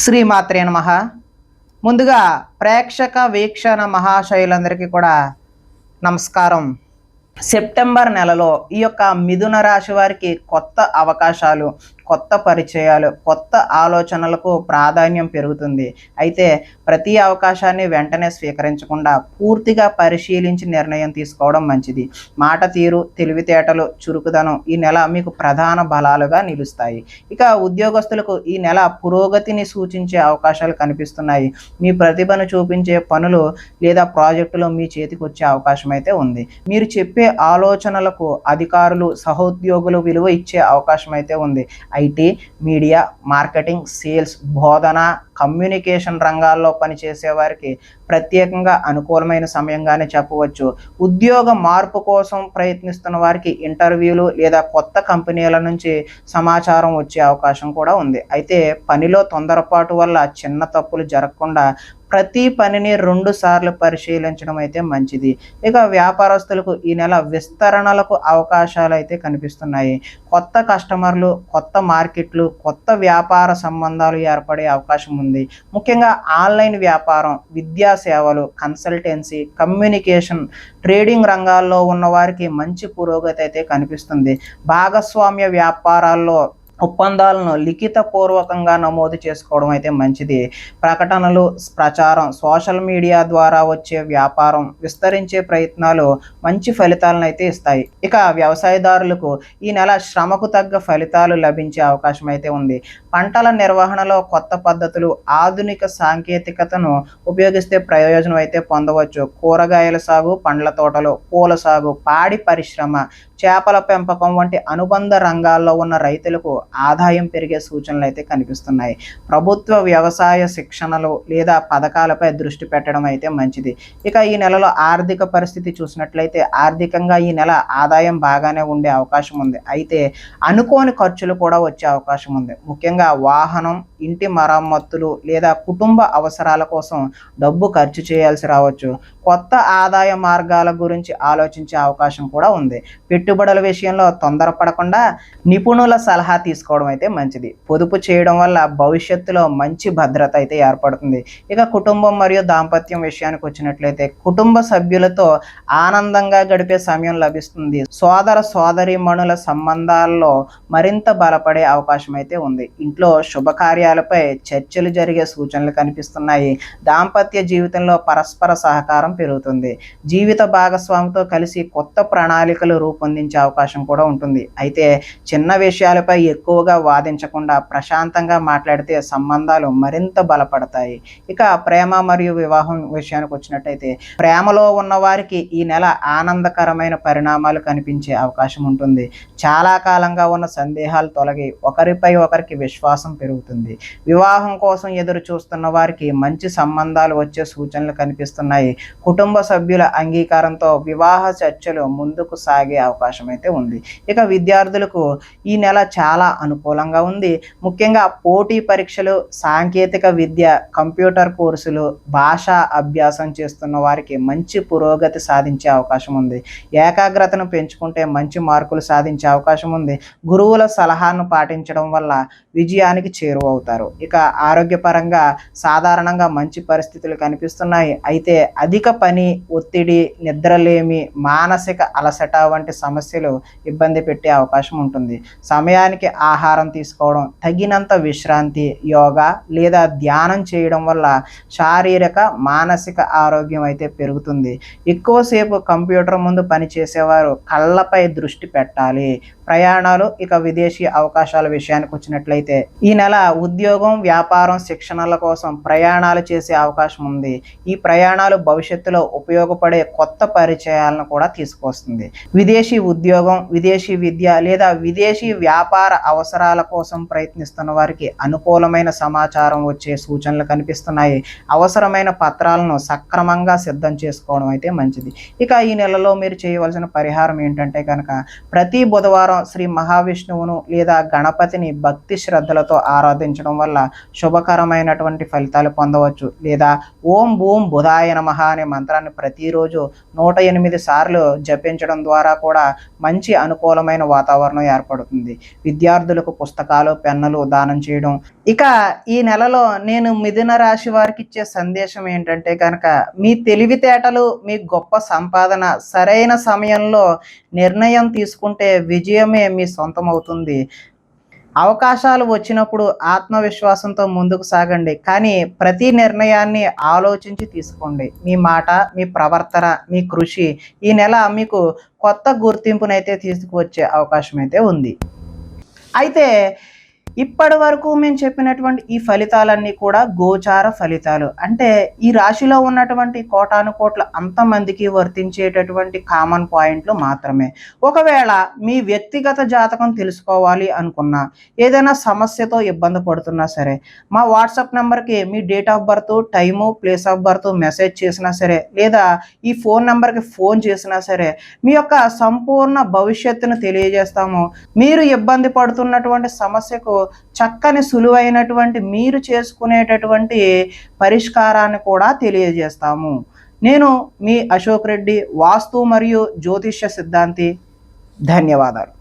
శ్రీమాత్రే నమః. ముందుగా ప్రేక్షక వీక్షణ మహాశయులందరికీ కూడా నమస్కారం. సెప్టెంబర్ నెలలో ఈ యొక్క మిథున రాశి వారికి కొత్త అవకాశాలు, కొత్త పరిచయాలు, కొత్త ఆలోచనలకు ప్రాధాన్యం పెరుగుతుంది. అయితే ప్రతి అవకాశాన్ని వెంటనే స్వీకరించకుండా పూర్తిగా పరిశీలించి నిర్ణయం తీసుకోవడం మంచిది. మాట తీరు, తెలివితేటలు, చురుకుదనం ఈ నెల మీకు ప్రధాన బలాలుగా నిలుస్తాయి. ఇక ఉద్యోగస్తులకు ఈ నెల పురోగతిని సూచించే అవకాశాలు కనిపిస్తున్నాయి. మీ ప్రతిభను చూపించే పనులు లేదా ప్రాజెక్టులు మీ చేతికి వచ్చే అవకాశం అయితే ఉంది. మీరు చెప్పే ఆలోచనలకు అధికారులు, సహోద్యోగులు విలువ ఇచ్చే అవకాశం అయితే ఉంది. ఐటీ, మీడియా, మార్కెటింగ్, సేల్స్, బోధన, కమ్యూనికేషన్ రంగాల్లో పనిచేసే వారికి ప్రత్యేకంగా అనుకూలమైన సమయంగానే చెప్పవచ్చు. ఉద్యోగ మార్పు కోసం ప్రయత్నిస్తున్న వారికి ఇంటర్వ్యూలు లేదా కొత్త కంపెనీల నుంచి సమాచారం వచ్చే అవకాశం కూడా ఉంది. అయితే పనిలో తొందరపాటు వల్ల చిన్న తప్పులు జరగకుండా ప్రతి పనిని 2 సార్లు పరిశీలించడం అయితే మంచిది. ఇక వ్యాపారస్తులకు ఈ నెల విస్తరణలకు అవకాశాలు అయితే కనిపిస్తున్నాయి. కొత్త కస్టమర్లు, కొత్త మార్కెట్లు, కొత్త వ్యాపార సంబంధాలు ఏర్పడే అవకాశం ఉంది. ముఖ్యంగా ఆన్లైన్ వ్యాపారం, విద్యా సేవలు, కన్సల్టెన్సీ, కమ్యూనికేషన్, ట్రేడింగ్ రంగాల్లో ఉన్న వారికి మంచి పురోగతి అయితే కనిపిస్తుంది. భాగస్వామ్య వ్యాపారాల్లో ఒప్పందాలను లిఖితపూర్వకంగా నమోదు చేసుకోవడం అయితే మంచిది. ప్రకటనలు, ప్రచారం, సోషల్ మీడియా ద్వారా వచ్చే వ్యాపారం విస్తరించే ప్రయత్నాలు మంచి ఫలితాలను అయితే ఇస్తాయి. ఇక వ్యవసాయదారులకు ఈ నెల శ్రమకు తగ్గ ఫలితాలు లభించే అవకాశం అయితే ఉంది. పంటల నిర్వహణలో కొత్త పద్ధతులు, ఆధునిక సాంకేతికతను ఉపయోగిస్తే ప్రయోజనం అయితే పొందవచ్చు. కూరగాయల సాగు, పండ్ల తోటలు, పూల సాగు, పాడి పరిశ్రమ, చేపల పెంపకం వంటి అనుబంధ రంగాల్లో ఉన్న రైతులకు ఆదాయం పెరిగే సూచనలు అయితే కనిపిస్తున్నాయి. ప్రభుత్వ వ్యవసాయ శిక్షణలు లేదా పథకాలపై దృష్టి పెట్టడం అయితే మంచిది. ఇక ఈ నెలలో ఆర్థిక పరిస్థితి చూసినట్లయితే ఆర్థికంగా ఈ నెల ఆదాయం బాగానే ఉండే అవకాశం ఉంది. అయితే అనుకోని ఖర్చులు కూడా వచ్చే అవకాశం ఉంది. ముఖ్యంగా వాహనం, ఇంటి మరమ్మతులు లేదా కుటుంబ అవసరాల కోసం డబ్బు ఖర్చు చేయాల్సి రావచ్చు. కొత్త ఆదాయ మార్గాల గురించి ఆలోచించే అవకాశం కూడా ఉంది. పెట్టుబడుల విషయంలో తొందరపడకుండా నిపుణుల సలహా తీసుకోవడం అయితే మంచిది. పొదుపు చేయడం వల్ల భవిష్యత్తులో మంచి భద్రత అయితే ఏర్పడుతుంది. ఇక కుటుంబం మరియు దాంపత్యం విషయానికి వచ్చినట్లయితే కుటుంబ సభ్యులతో ఆనందంగా గడిపే సమయం లభిస్తుంది. సోదర సోదరీమణుల సంబంధాల్లో మరింత బలపడే అవకాశం అయితే ఉంది. ఇంట్లో శుభకార్యాలపై చర్చలు జరిగే సూచనలు కనిపిస్తున్నాయి. దాంపత్య జీవితంలో పరస్పర సహకారం పెరుగుతుంది. జీవిత భాగస్వామితో కలిసి కొత్త ప్రణాళికలు రూపొందించే అవకాశం కూడా ఉంటుంది. అయితే చిన్న విషయాలపై ఎక్కువగా వాదించకుండా ప్రశాంతంగా మాట్లాడితే సంబంధాలు మరింత బలపడతాయి. ఇక ప్రేమ మరియు వివాహం విషయానికి వచ్చినట్టయితే ప్రేమలో ఉన్న వారికి ఈ నెల ఆనందకరమైన పరిణామాలు కనిపించే అవకాశం ఉంటుంది. చాలా కాలంగా ఉన్న సందేహాలు తొలగి ఒకరిపై ఒకరికి విశ్వాసం పెరుగుతుంది. వివాహం కోసం ఎదురు చూస్తున్న వారికి మంచి సంబంధాలు వచ్చే సూచనలు కనిపిస్తున్నాయి. కుటుంబ సభ్యుల అంగీకారంతో వివాహ చర్చలు ముందుకు సాగే అవకాశం అయితే ఉంది. ఇక విద్యార్థులకు ఈ నెల చాలా అనుకూలంగా ఉంది. ముఖ్యంగా పోటీ పరీక్షలు, సాంకేతిక విద్య, కంప్యూటర్ కోర్సులు, భాషా అభ్యాసం చేస్తున్న వారికి మంచి పురోగతి సాధించే అవకాశం ఉంది. ఏకాగ్రతను పెంచుకుంటే మంచి మార్కులు సాధించే అవకాశం ఉంది. గురువుల సలహాను పాటించడం వల్ల విజయానికి చేరువవుతారు. ఇక ఆరోగ్యపరంగా సాధారణంగా మంచి పరిస్థితులు కనిపిస్తున్నాయి. అయితే అధిక పని ఒత్తిడి, నిద్రలేమి, మానసిక అలసట వంటి సమస్యలు ఇబ్బంది పెట్టే అవకాశం ఉంటుంది. సమయానికి ఆహారం తీసుకోవడం, తగినంత విశ్రాంతి, యోగా లేదా ధ్యానం చేయడం వల్ల శారీరక, మానసిక ఆరోగ్యం అయితే పెరుగుతుంది. ఎక్కువసేపు కంప్యూటర్ ముందు పనిచేసేవారు కళ్ళపై దృష్టి పెట్టాలి. ప్రయాణాలు, ఇక విదేశీ అవకాశాల విషయానికి వచ్చినట్లయితే ఈ నెల ఉద్యోగం, వ్యాపారం, శిక్షణల కోసం ప్రయాణాలు చేసే అవకాశం ఉంది. ఈ ప్రయాణాలు భవిష్యత్తులో ఉపయోగపడే కొత్త పరిచయాలను కూడా తీసుకొస్తుంది. విదేశీ ఉద్యోగం, విదేశీ విద్య లేదా విదేశీ వ్యాపార అవసరాల కోసం ప్రయత్నిస్తున్న వారికి అనుకూలమైన సమాచారం వచ్చే సూచనలు కనిపిస్తున్నాయి. అవసరమైన పత్రాలను సక్రమంగా సిద్ధం చేసుకోవడం అయితే మంచిది. ఇక ఈ నెలలో మీరు చేయవలసిన పరిహారం ఏంటంటే కనుక ప్రతి బుధవారం శ్రీ మహావిష్ణువును లేదా గణపతిని భక్తి శ్రద్ధలతో ఆరాధించడం వల్ల శుభకరమైనటువంటి ఫలితాలు పొందవచ్చు. లేదా ఓం భూం బుధాయ నమః అనే మంత్రాన్ని ప్రతిరోజు 108 సార్లు జపించడం ద్వారా కూడా మంచి అనుకూలమైన వాతావరణం ఏర్పడుతుంది. విద్యార్థులకు పుస్తకాలు, పెన్నులు దానం చేయడం. ఇక ఈ నెలలో నేను మిథున రాశి వారికి ఇచ్చే సందేశం ఏంటంటే కనుక, మీ తెలివితేటలు, మీ గొప్ప సంపాదన సరైన సమయంలో నిర్ణయం తీసుకుంటే విజయమే మీ సొంతం అవుతుంది. అవకాశాలు వచ్చినప్పుడు ఆత్మవిశ్వాసంతో ముందుకు సాగండి, కానీ ప్రతి నిర్ణయాన్ని ఆలోచించి తీసుకోండి. మీ మాట, మీ ప్రవర్తన, మీ కృషి ఈ నెల మీకు కొత్త గుర్తింపునైతే తీసుకువచ్చే అవకాశం అయితే ఉంది. అయితే ఇప్పటి వరకు మేము చెప్పినటువంటి ఈ ఫలితాలన్నీ కూడా గోచార ఫలితాలు. అంటే ఈ రాశిలో ఉన్నటువంటి కోటాను కోట్ల అంతమందికి వర్తించేటటువంటి కామన్ పాయింట్లు మాత్రమే. ఒకవేళ మీ వ్యక్తిగత జాతకం తెలుసుకోవాలి అనుకున్నా, ఏదైనా సమస్యతో ఇబ్బంది పడుతున్నా సరే, మా వాట్సాప్ నెంబర్కి మీ date of birth, time, place of birth message చేసినా సరే, లేదా ఈ ఫోన్ నెంబర్కి ఫోన్ చేసినా సరే, మీ యొక్క సంపూర్ణ భవిష్యత్తును తెలియజేస్తాము. మీరు ఇబ్బంది పడుతున్నటువంటి సమస్యకు చక్కని సులువైనటువంటి మీరు చేసుకునేటటువంటి పరిష్కారాన్ని కూడా తెలియజేస్తాము. నేను మీ అశోక్ రెడ్డి, వాస్తు మరియు జ్యోతిష్య సిద్ధాంతి. ధన్యవాదాలు.